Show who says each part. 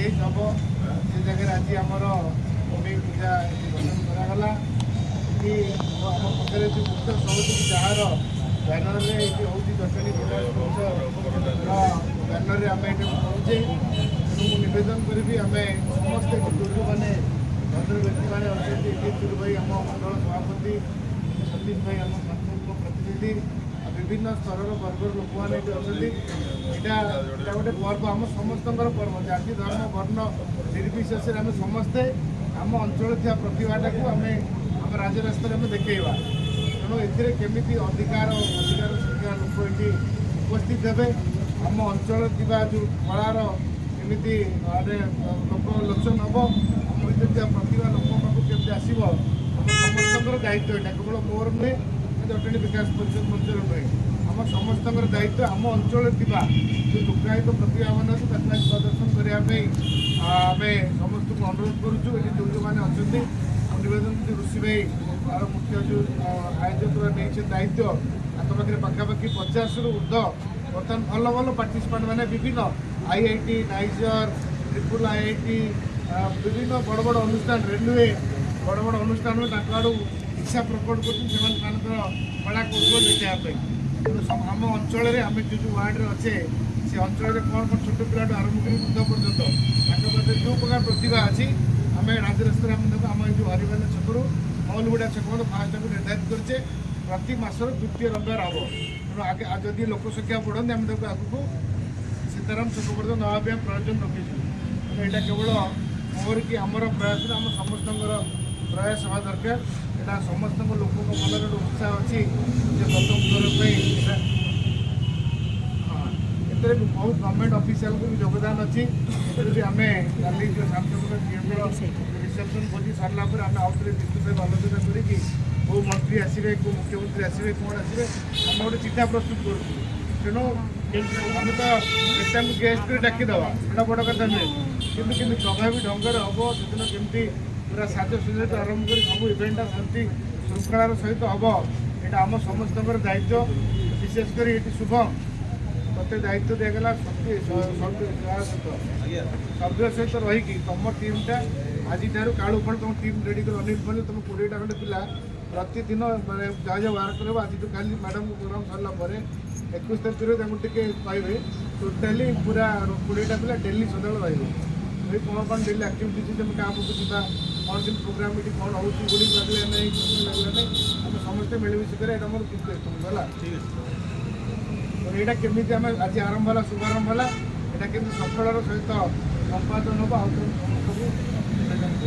Speaker 1: stage हम से जगह आज आमर भूमि पूजा गठन करागला कि आम पाखे जो मुख्य सहयोगी जार बैनर में हूँ जटणी विकास परिषद बैनर आम ये करुचे तेणु मुवेदन करी आम समस्ते जो मैंने भद्र व्यक्ति मैंने अच्छे चुर भाई आम मंडल सभापति सतीश भाई आम सांसद प्रतिनिधि विभिन्न स्तर वर्गर लोक मैंने अच्छा गोटे पर्व आम समस्त पर्व जाति धर्म वर्ण निर्विशेष आम समस्ते आम अंचल थी प्रतिभाटा को आम आम राजरास्तार आम देखा तेणु एमती अधिकार संख्या लोक ये उपस्थित हे आम अंचल जो कलार केमी लोक लोचन हम आम भर प्रतिभा लोक पाक आसो आम समस्त दायित्व यहाँ केवल मोर नुहे जटणी विकास परिषद मंचर नुहे आम समस्त दायित्व आम अंचल जो लोकायत प्रतिभा मान प्रदर्शन करने आम समस्त को अनुरोध करुचु ये जो मैंने अच्छा निवेदन ऋषि भाई तार मुख्य जो आयोजक नहीं दायित्व पाखे पाखापाखि 50 रु ऊर्ध बर्तमान भल भल पार्टिसिपेंट मैंने विभिन्न IIT नाइजर ट्रिपल IIT विभिन्न बड़ बड़ अनुष्ठान रेलवे बड़ बड़ अनुष्ठान आड़ू इच्छा प्रकट कर कला कौशल देखापी आम अंचल आम जो वार्ड अच्छे से अंचल कौन कौन छोट पिला आरंभ कर वृद्ध पर्यटन जो प्रकार प्रतिभा अच्छी आम राजरास्तार आम जो हरिबान छकरू मौलगुड़ा छक फास्ट को निर्धारित करे प्रति मासर द्वितीय रविवार हम तेणु आगे जदि लोक संख्या बढ़ती आम आगू सीताराम छक पर्यटन नवा प्रयोजन रखीचु तेणु यहाँ केवल मोर कि आमर प्रयास आम समस्त प्रयास हवा दरकार यहाँ समस्त लोक मन गोटे उत्साह अच्छी प्रथम थर पर बहुत गवर्नमेंट ऑफिशियल को भी योगदान अच्छी भी आम काली जो सांसद रिसेप्शन भोजी सारा पर आम आउ थे विस्तृत आलोचना करी कौ मंत्री आसवे कौ मुख्यमंत्री आसवे कौन आसवे आम गोटे चिठा प्रस्तुत करूँ तेणु आम तो एटा गेस्ट डाकिदेवा यहाँ बड़ कथा नुहे कि प्रभावी ढंग से हम से केमती पूरा साजसज्जा आरंभ कर सब इवेंटा शांति श्रृंखलार सहित हम यहाँ आम समस्त दायित्व विशेषकर ये शुभम मत दायित्व दिगला सभ्य सहित रहीकि तुम टीमटा आज कालू फल तुम टीम रेडी कर अनिल फल तुम 20टा खंडे पिला प्रतिदिन मैंने जहाँ जहाँ बाहर कर आज खाली मैडम को प्रोग्राम सरला 21 तारीख टे पाइबे टोटाली पूरा 20टा पिला डेली सदा रे कौन कौन डेली आक्टिविटी तुम क्या पकड़ा कौन दिन प्रोग्राम ये कौन हो लगला नहीं लगला नहीं आम समस्ते मिलमिश कर मोर गला यहाँ केमी आम आज आरंभ है शुभारंभ है यहाँ केमी सफलर सहित संपादन हम आउ समस्त